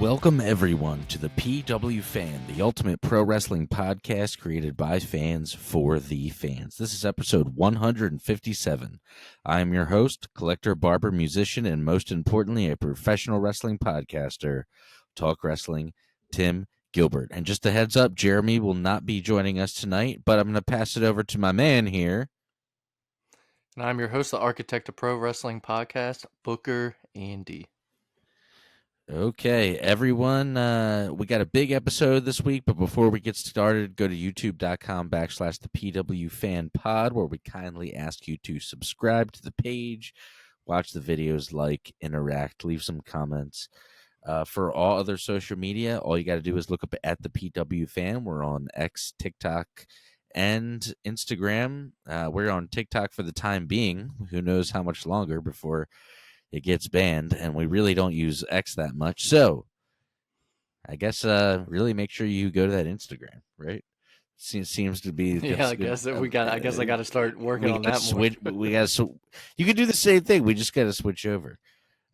Welcome everyone to the PW Fan, the ultimate pro wrestling podcast created by fans for the fans. This is episode 157. I am your host, collector, barber, musician, and most importantly, a professional wrestling podcaster, Talk Wrestling, Tim Gilbert. And just a heads up, Jeremy will not be joining us tonight, but I'm going to pass it over to my man here. And I'm your host, the architect of pro wrestling podcast, Booker Andy. Okay, everyone, we got a big episode this week, but before we get started, go to youtube.com/the PW Fan Pod, where we kindly ask you to subscribe to the page, watch the videos, like, interact, leave some comments. For all other social media, all you got to do is look up at the PW Fan. We're on X, TikTok, and Instagram. We're on TikTok for the time being. Who knows how much longer before it gets banned, and we really don't use X that much. So I guess really make sure you go to that Instagram, right? Seems to be I guess I got to start working on that more. We got so you can do the same thing. We just got to switch over.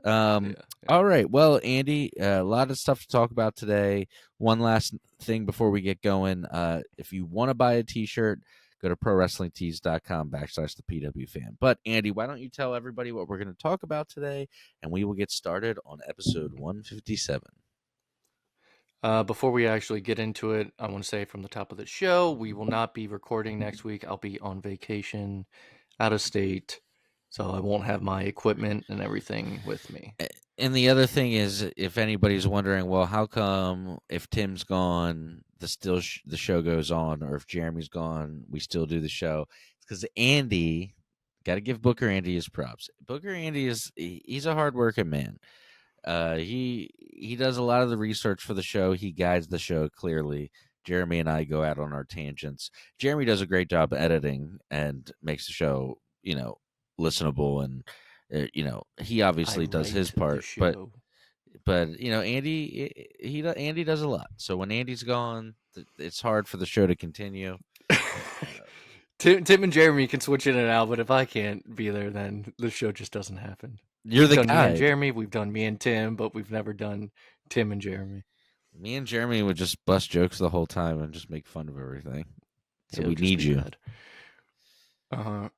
All right. Well, Andy, a lot of stuff to talk about today. One last thing before we get going. If you want to buy a t-shirt, go to prowrestlingtees.com/the PW Fan. But Andy, why don't you tell everybody what we're going to talk about today, and we will get started on episode 157. Before we actually get into it, I want to say from the top of the show, we will not be recording next week. I'll be on vacation out of state, so I won't have my equipment and everything with me. And the other thing is, if anybody's wondering, well, how come if Tim's gone, the show goes on, or if Jeremy's gone, we still do the show? It's because Andy, got to give Booker Andy his props. Booker Andy he's a hardworking man. He does a lot of the research for the show. He guides the show clearly. Jeremy and I go out on our tangents. Jeremy does a great job editing and makes the show, listenable, and he obviously does his part, but Andy does a lot. So when Andy's gone, it's hard for the show to continue. Tim and Jeremy can switch in and out, but if I can't be there, then the show just doesn't happen. You're the guy. Me and Jeremy, we've done me and Tim, but we've never done Tim and Jeremy. Me and Jeremy would just bust jokes the whole time and just make fun of everything. So we need you.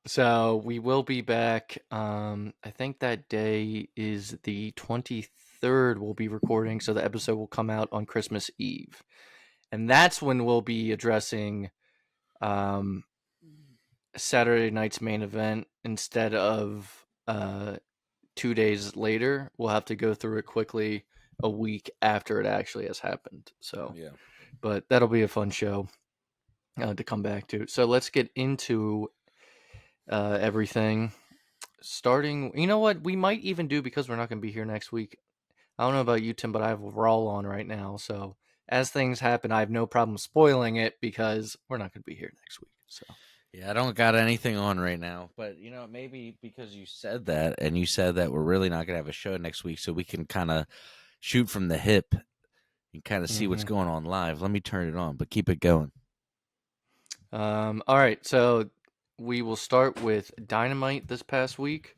So we will be back. I think that day is the 23rd. We'll be recording, so the episode will come out on Christmas Eve, and that's when we'll be addressing Saturday night's main event instead of 2 days later. We'll have to go through it quickly a week after it actually has happened. So yeah, but that'll be a fun show to come back to. So let's get into everything. Starting, you know what we might even do, because we're not going to be here next week. I don't know about you, Tim, but I have Raw on right now. So as things happen, I have no problem spoiling it because we're not going to be here next week. So yeah, I don't got anything on right now, but maybe because you said that, and you said that we're really not going to have a show next week, so we can kind of shoot from the hip and kind of see what's going on live. Let me turn it on, but keep it going. All right, so we will start with Dynamite this past week.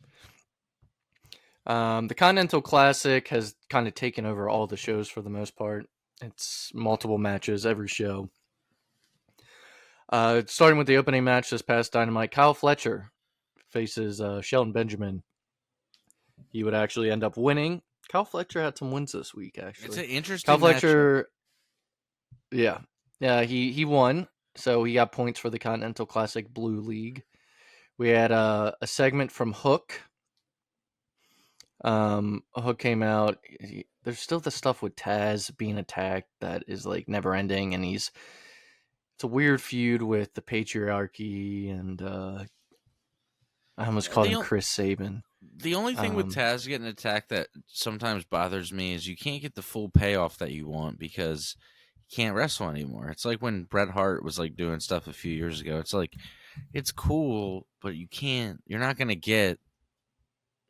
The Continental Classic has kind of taken over all the shows for the most part. It's multiple matches every show. Starting with the opening match this past Dynamite, Kyle Fletcher faces Shelton Benjamin. He would actually end up winning. Kyle Fletcher had some wins this week, actually. It's an interesting Kyle Fletcher, matchup. Yeah, he won. So he got points for the Continental Classic Blue League. We had a segment from Hook. Hook came out. There's still the stuff with Taz being attacked that is like never ending, and it's a weird feud with the patriarchy, and I almost called him Chris Sabin. The only thing with Taz getting attacked that sometimes bothers me is you can't get the full payoff that you want because can't wrestle anymore. It's like when Bret Hart was like doing stuff a few years ago. It's like, it's cool, but you're not going to get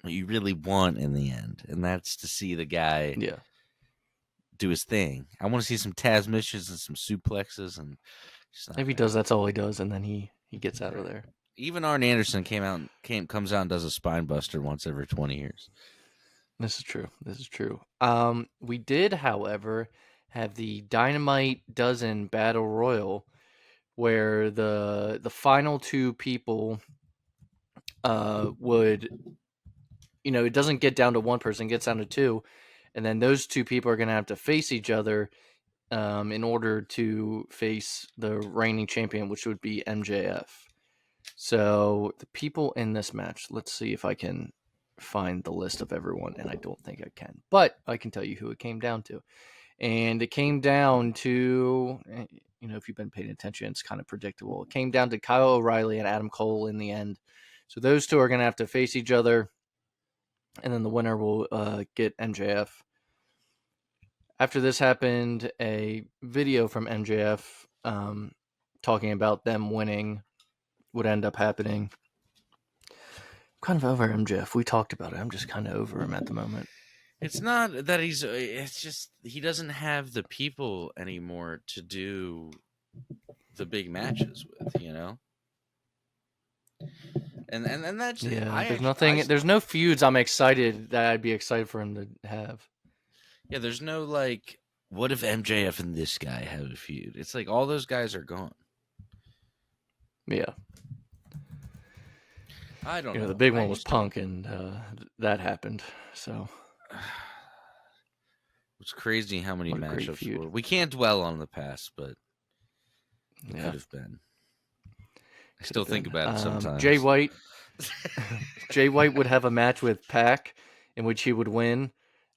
what you really want in the end. And that's to see the guy do his thing. I want to see some Taz missions and some suplexes. And if he does, that's all he does. And then he gets out of there. Even Arn Anderson comes out and does a spine buster once every 20 years. This is true. This is true. We did, however, have the Dynamite Dozen Battle Royal, where the final two people would, it doesn't get down to one person, it gets down to two, and then those two people are going to have to face each other in order to face the reigning champion, which would be MJF. So the people in this match, let's see if I can find the list of everyone, and I don't think I can, but I can tell you who it came down to. And it came down to, if you've been paying attention, it's kind of predictable. It came down to Kyle O'Reilly and Adam Cole in the end. So those two are going to have to face each other, and then the winner will get MJF. After this happened, a video from MJF talking about them winning would end up happening. I'm kind of over MJF. We talked about it. I'm just kind of over him at the moment. It's not that it's just he doesn't have the people anymore to do the big matches with, And that's there's no feuds that I'd be excited for him to have. Yeah, there's no what if MJF and this guy have a feud? It's like all those guys are gone. Yeah. I don't know. The big one was Punk, and that happened. So it's crazy how many matchups were. We can't dwell on the past, but it could have been. I still think about it sometimes. Jay White would have a match with Pac in which he would win.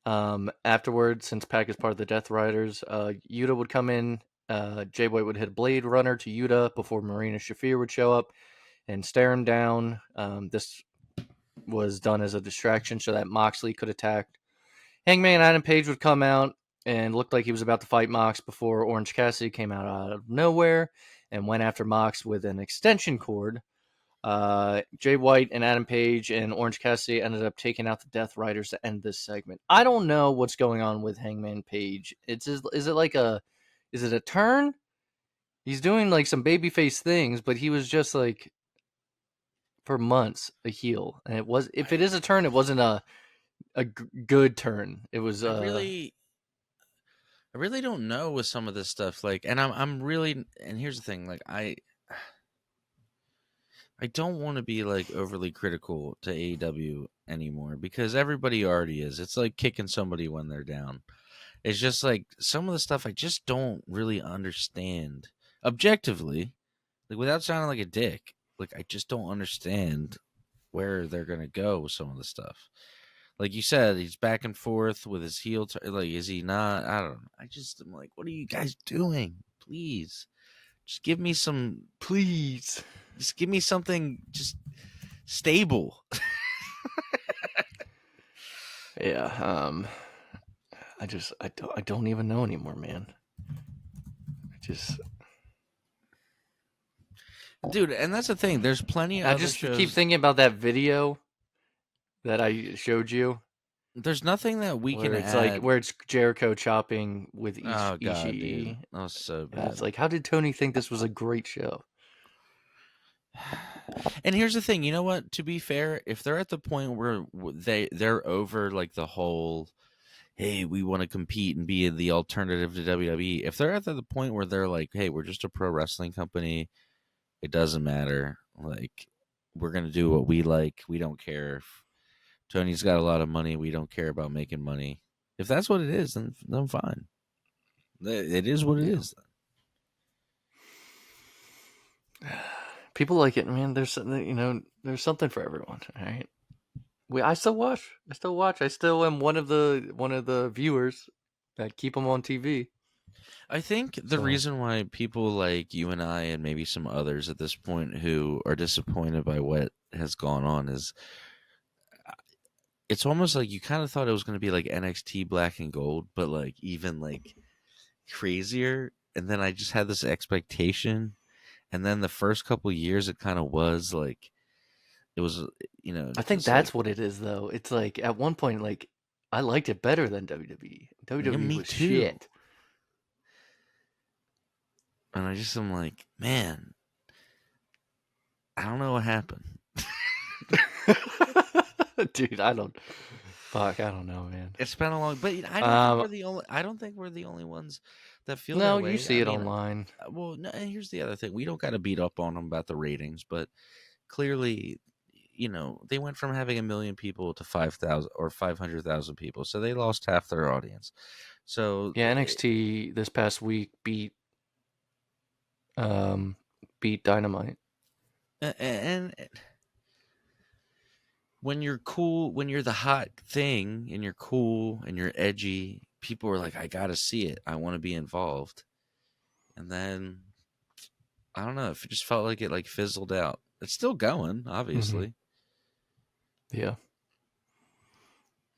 Afterwards, since Pac is part of the Death Riders, Yuta would come in. Jay White would hit a Blade Runner to Yuta before Marina Shafir would show up and stare him down. This was done as a distraction so that Moxley could attack. Hangman Adam Page would come out and looked like he was about to fight Mox before Orange Cassidy came out of nowhere and went after Mox with an extension cord. Jay White and Adam Page and Orange Cassidy ended up taking out the Death Riders to end this segment. I don't know what's going on with Hangman Page. Is it a turn? He's doing some babyface things, but he was just for months a heel, and if it is a turn, it wasn't a good turn. It was. I really don't know with some of this stuff. And I'm really, and here's the thing, I don't want to be overly critical to AEW anymore because everybody already is. It's like kicking somebody when they're down. It's just some of the stuff I just don't really understand objectively, without sounding like a dick. I just don't understand where they're gonna go with some of the stuff. Like you said, he's back and forth with his heel. Is he not? I don't know. I'm like, what are you guys doing? Please, just give me some. Please, just give me something just stable. Yeah. I don't even know anymore, man. Dude, and that's the thing. There's plenty of I just keep thinking about that video that I showed you. There's nothing that we can add. Where it's Jericho chopping with Ishii. Ishii. That was so bad. It's how did Tony think this was a great show? And here's the thing, you know what? To be fair, if they're at the point where they're over the whole, hey, we want to compete and be the alternative to WWE. If they're at the point where they're hey, we're just a pro wrestling company, it doesn't matter. We're gonna do what we like. We don't care if Tony's got a lot of money. We don't care about making money. If that's what it is, then fine. It is what it is. People like it, man. There's something for everyone. All right. I still watch. I still am one of the viewers that keep them on TV. I think the reason why people like you and I and maybe some others at this point who are disappointed by what has gone on is it's almost like you kind of thought it was going to be like NXT Black and Gold, but even crazier. And then I just had this expectation. And then the first couple years, it kind of was it was, I think that's what it is, though. It's at one point, I liked it better than WWE. WWE was shit. And I'm man, I don't know what happened. Dude, I don't. Fuck, I don't know, man. It's been a long, but I don't think we're the only. I don't think we're the only ones that feel No, that you way. see I it mean, online. well, no, and here's the other thing: we don't got to beat up on them about the ratings, but clearly, they went from having 1 million people to 5,000 or 500,000 people, so they lost half their audience. So yeah, NXT this past week beat Dynamite. And when you're cool, when you're the hot thing and you're cool and you're edgy, people are like, I gotta see it. I want to be involved. And then I don't know if it just felt like it fizzled out. It's still going, obviously. Mm-hmm. Yeah.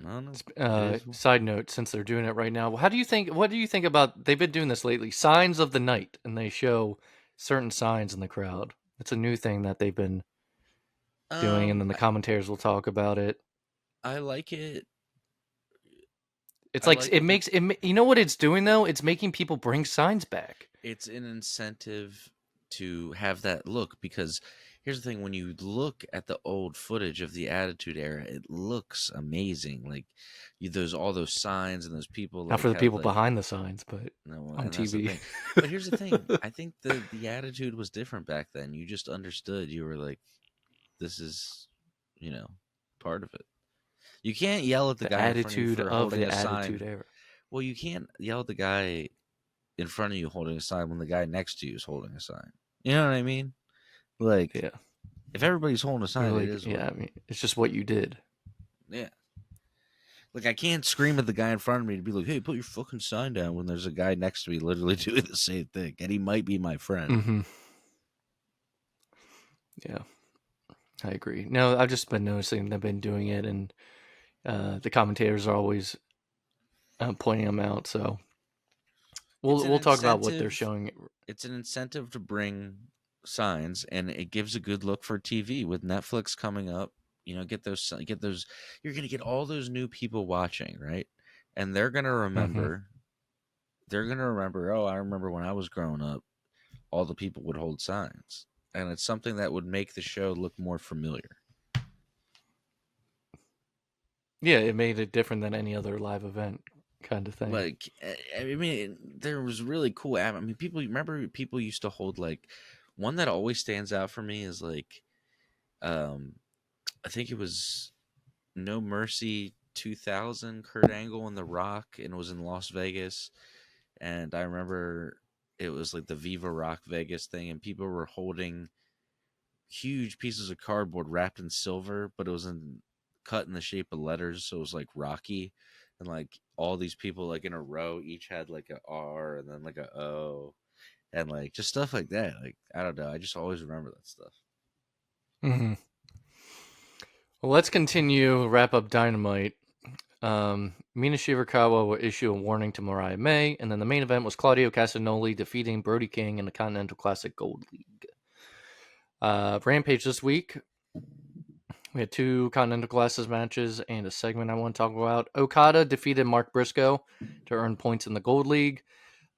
I don't know. Side note, since they're doing it right now, what do you think about, they've been doing this lately, signs of the night, and they show certain signs in the crowd. It's a new thing that they've been doing, and then the commentators will talk about it. I like it. It's like it makes it. You know what it's doing though? It's making people bring signs back. It's an incentive to have that look, because here's the thing: when you look at the old footage of the Attitude Era, it looks amazing. Like all those signs and those people. Not for the people behind the signs, but on TV. But here's the thing: I think the attitude was different back then. You just understood. You were like, "This is, part of it." You can't yell at the guy in front of you for holding a sign. Era. Well, you can't yell at the guy in front of you holding a sign when the guy next to you is holding a sign. You know what I mean? Like, yeah. If everybody's holding a sign, like, it is. Yeah, I mean, it's just what you did. Yeah. Like, I can't scream at the guy in front of me to be like, "Hey, put your fucking sign down," when there's a guy next to me literally doing the same thing, and he might be my friend. Mm-hmm. Yeah, I agree. No, I've just been noticing they've been doing it, and the commentators are always pointing them out. So we'll talk about what they're showing. It's an incentive to bring signs, and it gives a good look for TV. With Netflix coming up, get those. You're gonna get all those new people watching, right? And they're gonna remember. Mm-hmm. They're gonna remember. Oh, I remember when I was growing up, all the people would hold signs, and it's something that would make the show look more familiar. Yeah, it made it different than any other live event kind of thing. Like, I mean, there was really cool. I mean, people used to hold, like, one that always stands out for me is like, I think it was No Mercy 2000, Kurt Angle and The Rock, and it was in Las Vegas. And I remember it was like the Viva Rock Vegas thing, and people were holding huge pieces of cardboard wrapped in silver, but it was cut in the shape of letters, so it was like Rocky, and like all these people like in a row each had like a R and then like a O, and like just stuff like that. Like, I don't know, I just always remember that stuff. Mm-hmm. Well, let's continue. Wrap up Dynamite. Mina Shirakawa will issue a warning to Mariah May, and then the main event was Claudio Castagnoli defeating Brody King in the Continental Classic Gold League. Rampage this week. We had 2 Continental Classics matches and a segment I want to talk about. Okada defeated Mark Briscoe to earn points in the Gold League.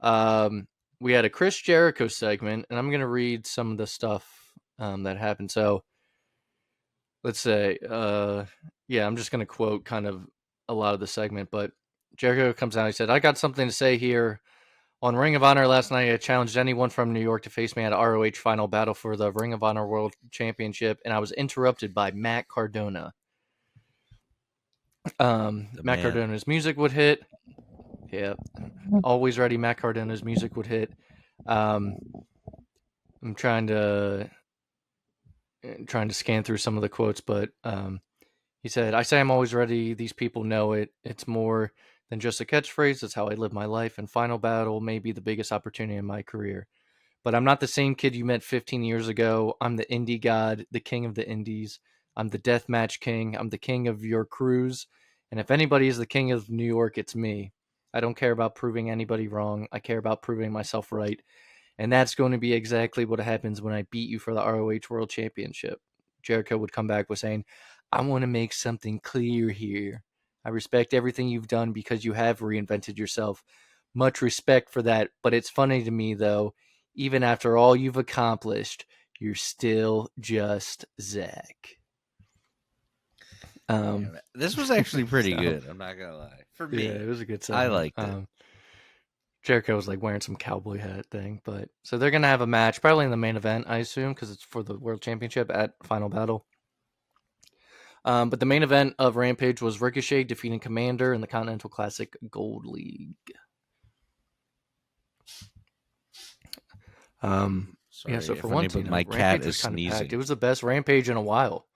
We had a Chris Jericho segment, and I'm going to read some of the stuff that happened. So, let's say, I'm just going to quote kind of a lot of the segment, but Jericho comes out. He said, "I got something to say here. On Ring of Honor last night, I challenged anyone from New York to face me at ROH Final Battle for the Ring of Honor World Championship, and I was interrupted by Matt Cardona." Matt Cardona's music would hit. Yeah, always ready. Matt Cardona's music would hit. I'm trying to scan through some of the quotes, but he said, "I say I'm always ready. These people know it. It's more than just a catchphrase. It's how I live my life. And Final Battle may be the biggest opportunity in my career. But I'm not the same kid you met 15 years ago. I'm the indie god, the king of the indies. I'm the deathmatch king. I'm the king of your cruise. And if anybody is the king of New York, it's me. I don't care about proving anybody wrong. I care about proving myself right. And that's going to be exactly what happens when I beat you for the ROH World Championship." Jericho would come back with saying, "I want to make something clear here. I respect everything you've done because you have reinvented yourself. Much respect for that. But it's funny to me, though, even after all you've accomplished, you're still just Zach." This was actually pretty good. I'm not gonna lie. For me, yeah, it was a good segment. I liked it. Jericho was like wearing some cowboy hat thing, but so they're gonna have a match probably in the main event, I assume, because it's for the World Championship at Final Battle. But the main event of Rampage was Ricochet defeating Commander in the Continental Classic Gold League. Sorry, yeah, so for funny, once, but my Rampage cat was is kind of sneezing. packed. It was the best Rampage in a while.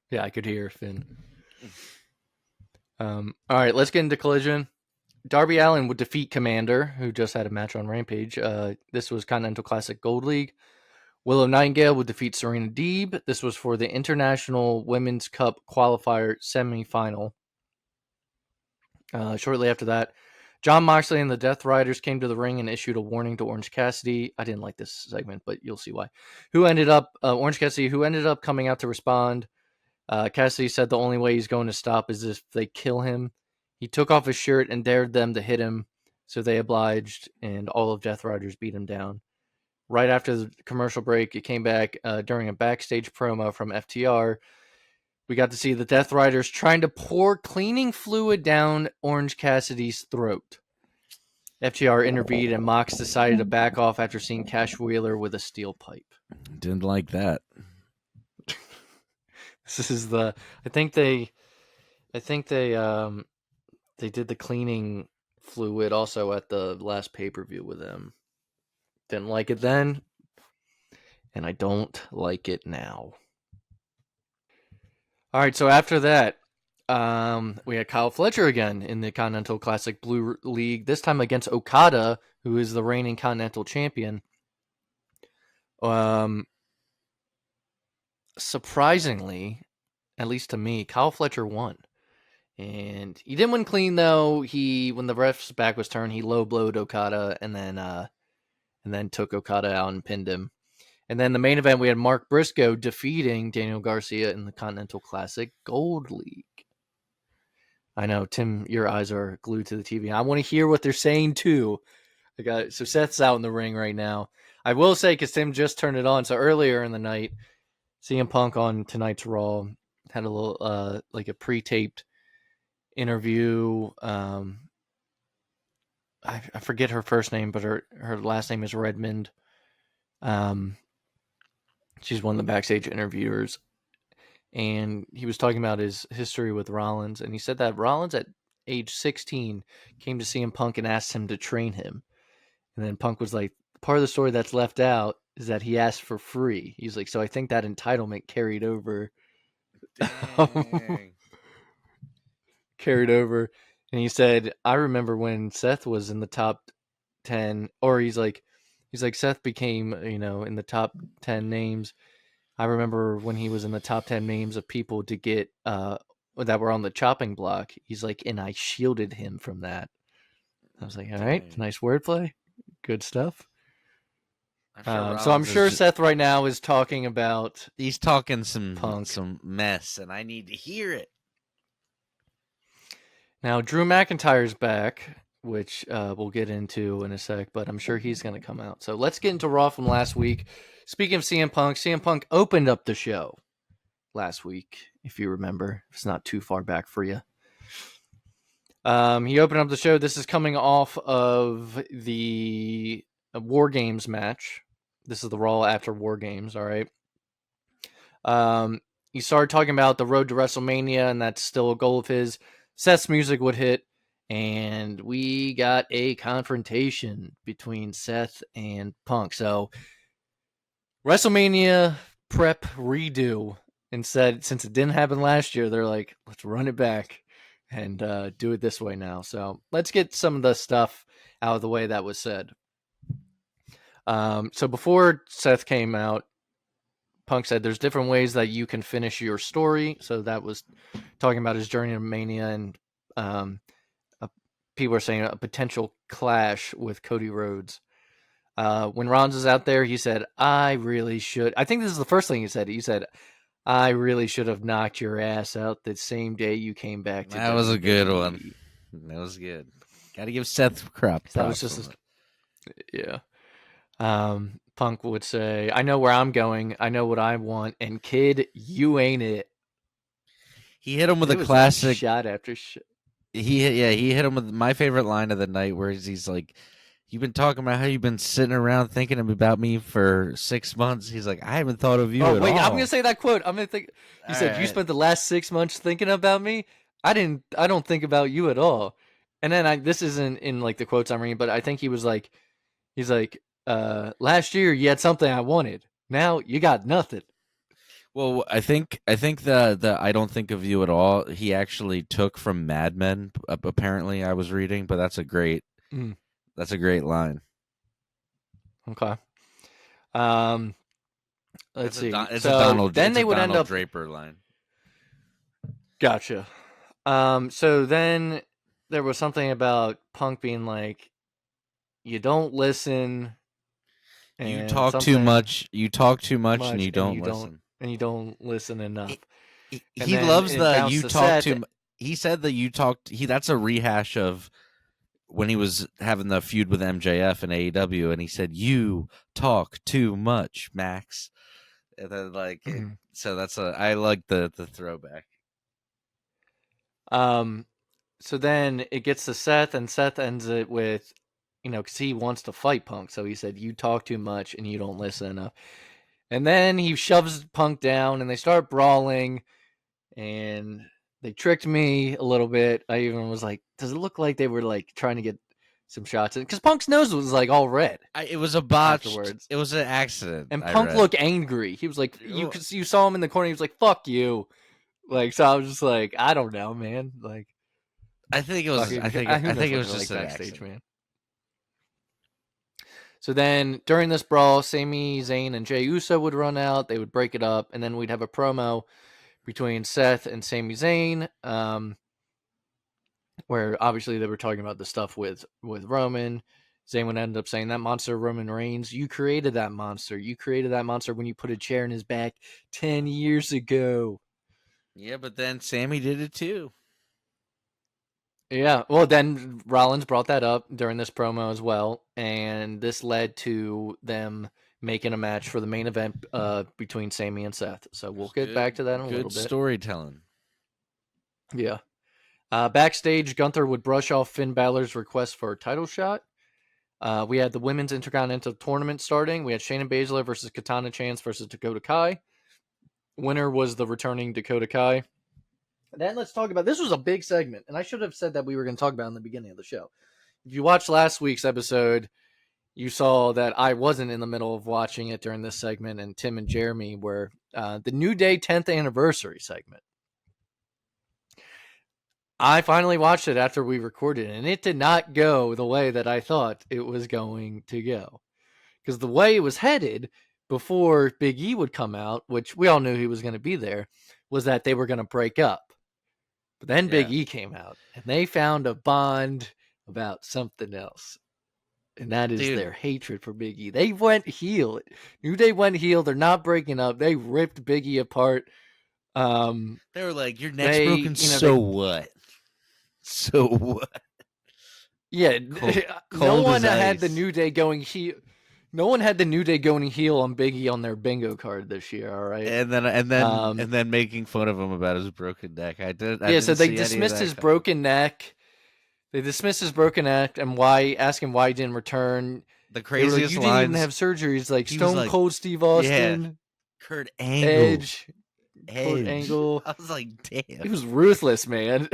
Yeah, I could hear Finn. All right, let's get into Collision. Darby Allin would defeat Commander, who just had a match on Rampage. This was Continental Classic Gold League. Willow Nightingale would defeat Serena Deeb. This was for the International Women's Cup qualifier semifinal. Shortly after that, Jon Moxley and the Death Riders came to the ring and issued a warning to Orange Cassidy. I didn't like this segment, but you'll see why. Orange Cassidy, who ended up coming out to respond. Cassidy said the only way he's going to stop is if they kill him. He took off his shirt and dared them to hit him, so they obliged, and all of Death Riders beat him down. Right after the commercial break, it came back during a backstage promo from FTR. We got to see the Death Riders trying to pour cleaning fluid down Orange Cassidy's throat. FTR intervened, and Mox decided to back off after seeing Cash Wheeler with a steel pipe. Didn't like that. This is the. I think they did the cleaning fluid also at the last pay-per-view with them. Didn't like it then, and I don't like it now. All right, so after that, we had Kyle Fletcher again in the Continental Classic Blue League, this time against Okada, who is the reigning Continental Champion. Surprisingly, at least to me, Kyle Fletcher won. And he didn't win clean, though. When the ref's back was turned, he low blowed Okada and then took Okada out and pinned him. And then the main event, we had Mark Briscoe defeating Daniel Garcia in the Continental Classic Gold League. I know, Tim, your eyes are glued to the TV. I want to hear what they're saying, too. So Seth's out in the ring right now. I will say, because Tim just turned it on, so earlier in the night, CM Punk on tonight's Raw had a little, like a pre-taped interview. I forget her first name, but her last name is Redmond. She's one of the backstage interviewers, and he was talking about his history with Rollins, and he said that Rollins at age 16 came to CM Punk and asked him to train him, and then Punk was like, part of the story that's left out is that he asked for free. He's like, so I think that entitlement carried over. Dang. Carried over. And he said, I remember when Seth was in the top 10, or he's like Seth became, in the top 10 names. I remember when he was in the top 10 names of people to get that were on the chopping block. He's like, and I shielded him from that. I was like, all right, nice wordplay, good stuff. I'm sure Seth right now is talking about. He's talking some Punk. some mess, and I need to hear it. Now Drew McIntyre's back, which we'll get into in a sec, but I'm sure he's going to come out. So let's get into Raw from last week. Speaking of CM Punk opened up the show last week, if you remember. If it's not too far back for you. He opened up the show. This is coming off of the War Games match. This is the Raw after War Games, all right? He started talking about the road to WrestleMania, and that's still a goal of his. Seth's music would hit, and we got a confrontation between Seth and Punk. So, WrestleMania prep redo. Instead, since it didn't happen last year, they're like, let's run it back and do it this way now. So, let's get some of the stuff out of the way that was said. So, before Seth came out, Punk said there's different ways that you can finish your story. So that was talking about his journey to Mania, and people are saying a potential clash with Cody Rhodes. When Rollins is out there, he said, I really should. I think this is the first thing he said. He said, I really should have knocked your ass out the same day you came back to That was a good one. That was good. Got to give Seth props. That was just yeah. Punk would say, I know where I'm going. I know what I want. And kid, you ain't it. He hit him with it a was classic shot after shot. He hit him with my favorite line of the night, where he's like, "You've been talking about how you've been sitting around thinking about me for 6 months." He's like, "I haven't thought of you Oh at wait, I'm all." gonna say that quote. I'm gonna think. He said, "You spent the last 6 months thinking about me. I didn't. I don't think about you at all." And then this isn't in like the quotes I'm reading, but I think he was like, he's like, last year you had something I wanted. Now you got nothing. Well, I think the I don't think of you at all. He actually took from Mad Men. Apparently, I was reading, but that's a great line. Okay. Let's see. It's So then they a would end Donald up. Draper line. Gotcha. So then there was something about Punk being like, "You don't listen." You And talk too something much. You talk too much, and you don't listen. and you don't listen enough. And He then loves it the bounced you to talk Seth. too. He said that you talked. That's a rehash of when he was having the feud with MJF and AEW, and he said, "You talk too much, Max." And then so that's I like the throwback. So then it gets to Seth, and Seth ends it with, because he wants to fight Punk. So he said, "You talk too much and you don't listen enough." And then he shoves Punk down, and they start brawling, and they tricked me a little bit. I even was like, "Does it look like they were like trying to get some shots in?" Because Punk's nose was like all red. It was a botch. Afterwards. It was an accident. And Punk looked angry. He was like, you saw him in the corner. He was like, "Fuck you." Like, so I was just like, I don't know, man. Like, I think it was. I think it was just like an backstage, accident. man. So then during this brawl, Sami Zayn and Jey Uso would run out. They would break it up, and then we'd have a promo between Seth and Sami Zayn, where obviously they were talking about the stuff with Roman. Zayn would end up saying, "That monster Roman Reigns, you created that monster. You created that monster when you put a chair in his back 10 years ago." Yeah, but then Sammy did it too. Yeah, well, then Rollins brought that up during this promo as well, and this led to them making a match for the main event between Sami and Seth. So we'll get back to that in a little bit. Good storytelling. Yeah. Backstage, Gunther would brush off Finn Balor's request for a title shot. We had the Women's Intercontinental Tournament starting. We had Shayna Baszler versus Katana Chance versus Dakota Kai. Winner was the returning Dakota Kai. Then let's talk about, this was a big segment, and I should have said that we were going to talk about it in the beginning of the show. If you watched last week's episode, you saw that I wasn't in the middle of watching it during this segment, and Tim and Jeremy were the New Day 10th anniversary segment. I finally watched it after we recorded, and it did not go the way that I thought it was going to go. Because the way it was headed before Big E would come out, which we all knew he was going to be there, was that they were going to break up. But then Big E came out, and they found a bond about something else. And that is their hatred for Big E. They went heel. New Day went heel. They're not breaking up. They ripped Big E apart. They were like, "Your neck's broken, so what? So what?" Yeah, no one had the New Day going heel. No one had the New Day going heel on Big E on their bingo card this year. All right, and then making fun of him about his broken neck. So they dismissed his broken neck. They dismissed his broken neck and asking why he didn't return. The craziest you lines. Didn't even have surgeries like Stone Cold Steve Austin, Kurt Angle, Kurt Angle. I was like, damn. He was ruthless, man.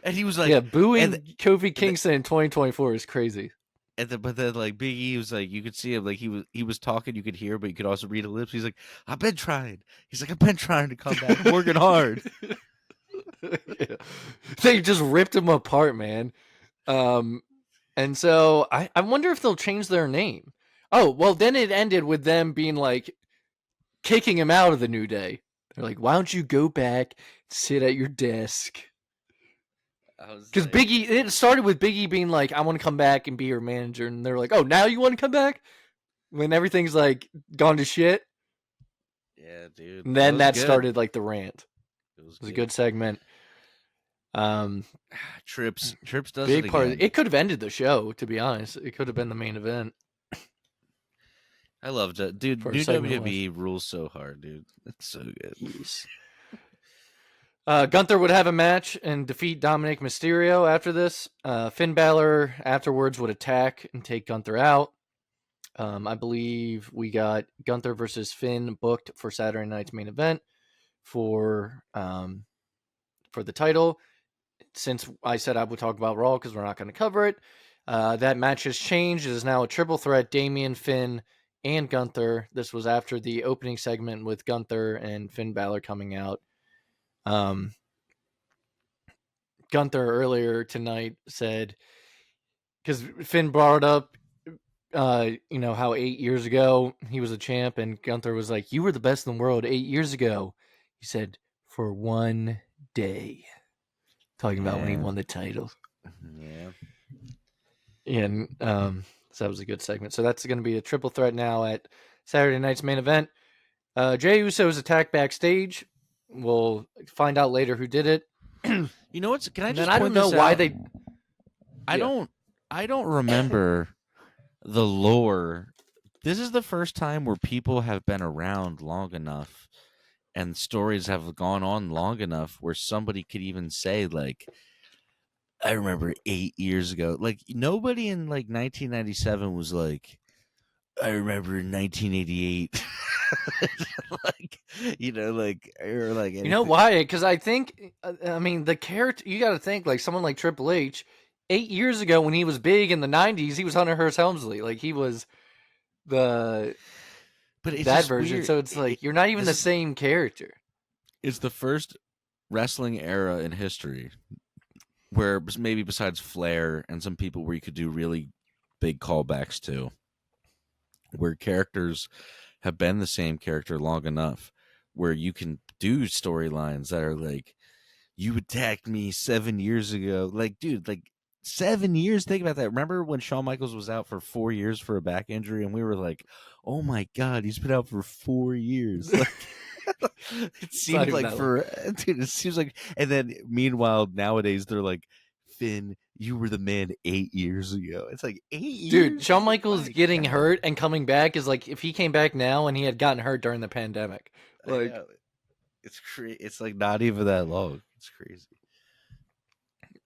And he was like, booing Kofi Kingston in 2024 is crazy. But then like Big E was like, you could see him, like he was talking, you could hear, but you could also read his lips. He's like, I've been trying. He's like, I've been trying to come back. I'm working hard. They just ripped him apart, man. And so I wonder if they'll change their name. Oh, well, then it ended with them being like kicking him out of the New Day. They're like, why don't you go back, sit at your desk? Because Big E, it started with Big E being like, I want to come back and be your manager. And they're like, oh, now you want to come back? When everything's like gone to shit? Yeah, dude. And then that started like the rant. It was a good segment. Trips does big it part. again. It could have ended the show, to be honest. It could have been the main event. I loved it, dude. New WWE rules so hard, dude. It's so good. Yes. Gunther would have a match and defeat Dominic Mysterio after this. Finn Balor afterwards would attack and take Gunther out. I believe we got Gunther versus Finn booked for Saturday night's main event for the title. Since I said I would talk about Raw because we're not going to cover it, that match has changed. It is now a triple threat: Damian, Finn, and Gunther. This was after the opening segment with Gunther and Finn Balor coming out. Gunther earlier tonight said, because Finn brought up, how 8 years ago he was a champ, and Gunther was like, "You were the best in the world 8 years ago." He said, "For one day," talking about when he won the title. Yeah. And so that was a good segment. So that's going to be a triple threat now at Saturday night's main event. Jey Uso's attack backstage. We'll find out later who did it. You know what? Can I just? I don't know why they. I don't remember the lore. This is the first time where people have been around long enough, and stories have gone on long enough where somebody could even say, like, I remember 8 years ago. Like, nobody in like 1997 was like, I remember in 1988. Like, or like anything. You know why? Because I think, the character, you got to think, like, someone like Triple H, 8 years ago when he was big in the 90s, he was Hunter Hearst Helmsley. Like, he was that version. Weird. So it's like, you're not even the same character. It's the first wrestling era in history where, maybe besides Flair and some people, where you could do really big callbacks to, where characters have been the same character long enough where you can do storylines that are like, you attacked me 7 years ago. Like, dude, like 7 years. Think about that. Remember when Shawn Michaels was out for 4 years for a back injury, and we were like, oh my God, he's been out for 4 years. Like, it seems like dude, it seems like, and then meanwhile, nowadays they're like, Finn, you were the man 8 years ago. It's like 8 years. Dude, Shawn Michaels getting hurt and coming back is like if he came back now and he had gotten hurt during the pandemic. Like, it's it's like not even that long. It's crazy.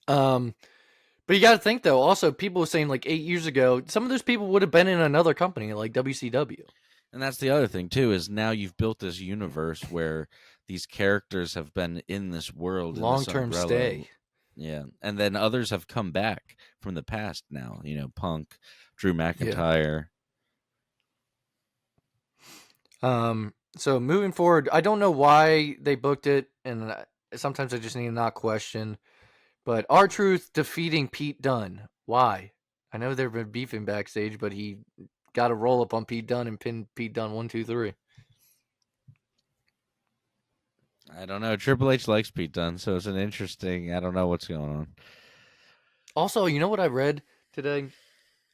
But you got to think though. Also, people were saying like 8 years ago, some of those people would have been in another company like WCW. And that's the other thing too, is now you've built this universe where these characters have been in this world, long-term stay. Yeah, and then others have come back from the past now. Punk, Drew McIntyre. Yeah. So moving forward, I don't know why they booked it, and sometimes I just need to not question. But R-Truth defeating Pete Dunne. Why? I know they've been beefing backstage, but he got a roll up on Pete Dunne and pinned Pete Dunne 1, 2, 3. I don't know. Triple H likes Pete Dunne, so it's an interesting. I don't know what's going on. Also, you know what I read today?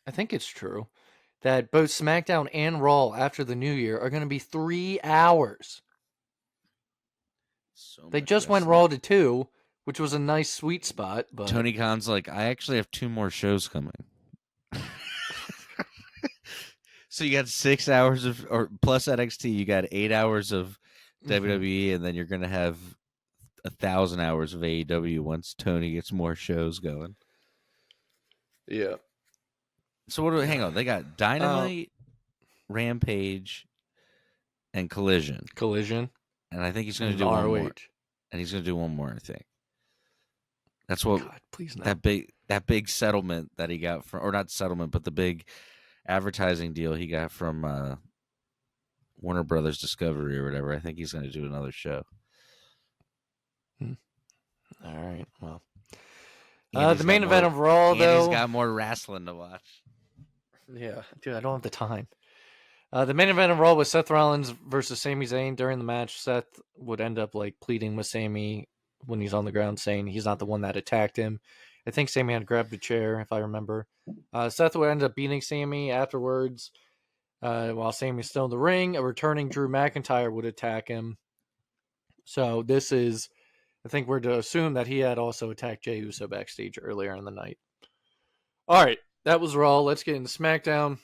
I think it's true that both SmackDown and Raw after the New Year are going to be 3 hours. They just went Raw to 2, which was a nice sweet spot. But Tony Khan's like, I actually have 2 more shows coming. So you got 6 hours or plus NXT, you got 8 hours of WWE, and then you're going to have 1,000 hours of AEW once Tony gets more shows going. Yeah. So hang on, they got Dynamite, Rampage, and Collision. And I think he's going to do one more. And he's going to do one more, I think. That's what God, please no. that big settlement that he got from, or not settlement, but the big advertising deal he got from Warner Brothers Discovery or whatever. I think he's going to do another show. All right. Well, the main event of Raw, though, he's got more wrestling to watch. Yeah, dude, I don't have the time. The main event of Raw was Seth Rollins versus Sami Zayn. During the match, Seth would end up like pleading with Sami when he's on the ground, saying he's not the one that attacked him. I think Sami had grabbed a chair, if I remember. Seth would end up beating Sami afterwards. While Sami's still in the ring, a returning Drew McIntyre would attack him. So this is, I think we're to assume that he had also attacked Jey Uso backstage earlier in the night. All right, that was Raw. Let's get into SmackDown.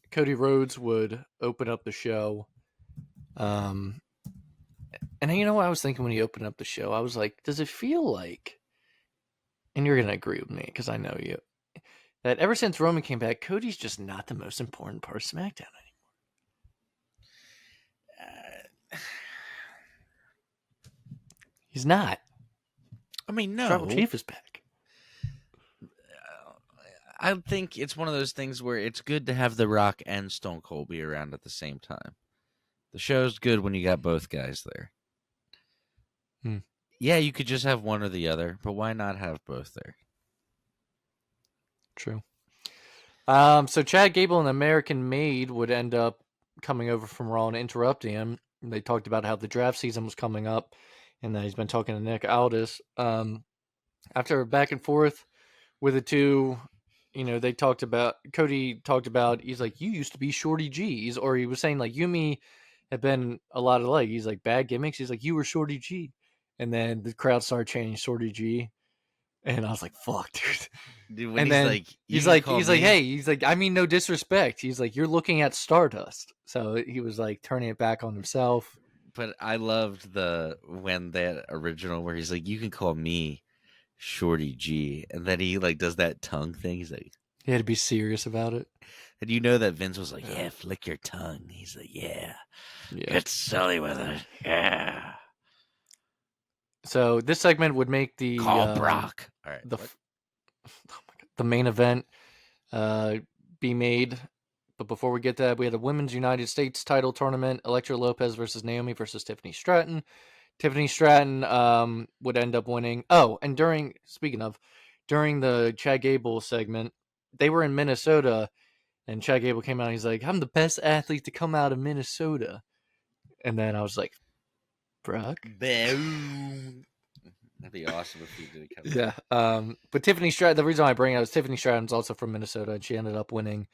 Cody Rhodes would open up the show. And And you know what I was thinking when you opened up the show? I was like, does it feel like, and you're going to agree with me because I know you, that ever since Roman came back, Cody's just not the most important part of SmackDown anymore. He's not. I mean, no. Tribal Chief is back. I think it's one of those things where it's good to have The Rock and Stone Cold be around at the same time. The show's good when you got both guys there. Yeah, you could just have one or the other, but why not have both there? True. So Chad Gable and American Made would end up coming over from Raw and interrupting him. They talked about how the draft season was coming up, and that he's been talking to Nick Aldis. After a back and forth with the two, they talked about, Cody talked about, he's like, you used to be Shorty G. Or he was saying, like, you and me have been a lot alike. He's like, bad gimmicks. He's like, you were Shorty G. And then the crowd started chanting Shorty G. And I was like, fuck, dude. When and then he's like, hey, he's like, I mean, no disrespect. He's like, you're looking at Stardust. So he was like turning it back on himself. But I loved when that original where he's like, you can call me Shorty G. And then he like does that tongue thing. He's like, he had to be serious about it. And you know that Vince was like, yeah, flick your tongue. He's like, yeah. Get silly with it. Yeah. So this segment would make the call Brock. All right, the main event be made. But before we get to that, we had a Women's United States title tournament: Elektra Lopez versus Naomi versus Tiffany Stratton. Tiffany Stratton would end up winning. Oh, and during the Chad Gable segment, they were in Minnesota, and Chad Gable came out. And he's like, "I'm the best athlete to come out of Minnesota," and then I was like, Brock. Boom. That'd be awesome if he did come. Yeah. But Tiffany Stratton, the reason I bring it up is Tiffany Stratton's also from Minnesota, and she ended up winning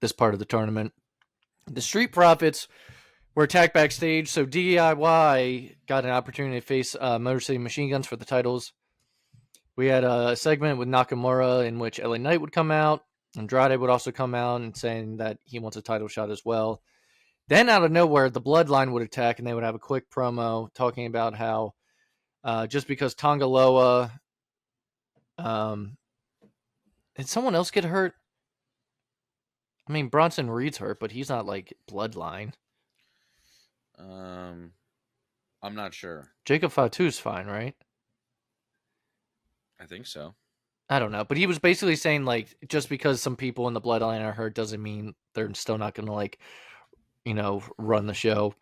this part of the tournament. The Street Profits were attacked backstage, so DIY got an opportunity to face Motor City Machine Guns for the titles. We had a segment with Nakamura in which LA Knight would come out. Andrade would also come out and saying that he wants a title shot as well. Then out of nowhere, the Bloodline would attack, and they would have a quick promo talking about how just because Tonga Loa, did someone else get hurt? I mean, Bronson Reed's hurt, but he's not like Bloodline. I'm not sure. Jacob Fatu's fine, right? I think so. I don't know, but he was basically saying like just because some people in the Bloodline are hurt doesn't mean they're still not going to like, run the show.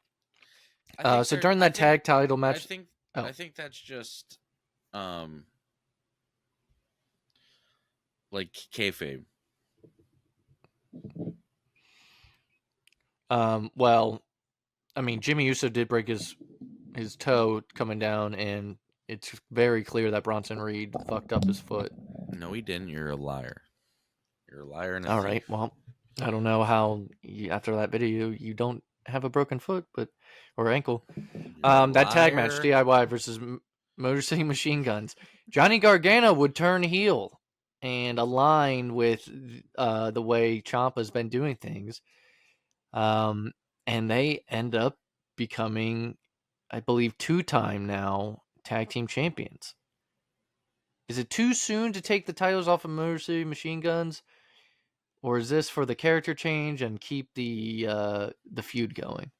So during that tag title match, I think that's just like kayfabe. Well, I mean, Jimmy Uso did break his toe coming down, and it's very clear that Bronson Reed fucked up his foot. No, he didn't. You're a liar. You're a liar and a All thief. right. Well, I don't know how after that video you don't have a broken foot, or ankle. That tag match, DIY versus Motor City Machine Guns. Johnny Gargano would turn heel and align with the way Ciampa's been doing things. And they end up becoming, I believe, 2-time now tag team champions. Is it too soon to take the titles off of Motor City Machine Guns? Or is this for the character change and keep the feud going?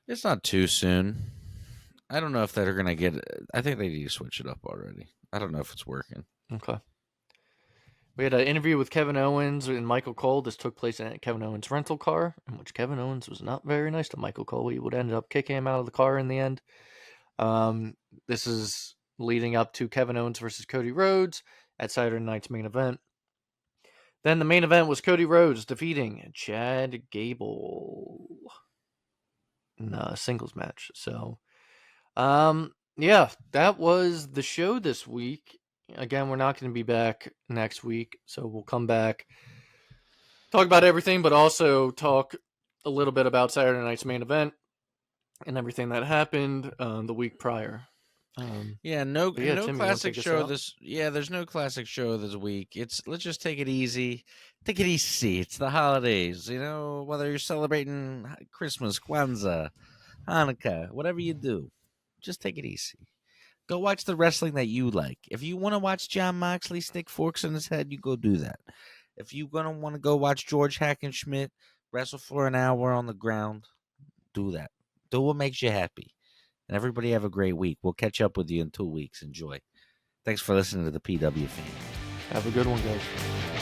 It's not too soon. I don't know if they're going to get it. I think they need to switch it up already. I don't know if it's working. Okay. We had an interview with Kevin Owens and Michael Cole. This took place in Kevin Owens' rental car, in which Kevin Owens was not very nice to Michael Cole. He would end up kicking him out of the car in the end. This is leading up to Kevin Owens versus Cody Rhodes at Saturday night's main event. Then the main event was Cody Rhodes defeating Chad Gable in a singles match. So, yeah, that was the show this week. Again, we're not going to be back next week, so we'll come back, talk about everything, but also talk a little bit about Saturday night's main event and everything that happened the week prior. No Tim, classic show this. Yeah, there's no classic show this week. Let's just take it easy. Take it easy. It's the holidays, you know, whether you're celebrating Christmas, Kwanzaa, Hanukkah, whatever you do, just take it easy. Go watch the wrestling that you like. If you want to watch John Moxley stick forks in his head, you go do that. If you're going to want to go watch George Hackenschmidt wrestle for an hour on the ground, do that. Do what makes you happy. And everybody have a great week. We'll catch up with you in 2 weeks. Enjoy. Thanks for listening to the PW Fan. Have a good one, guys.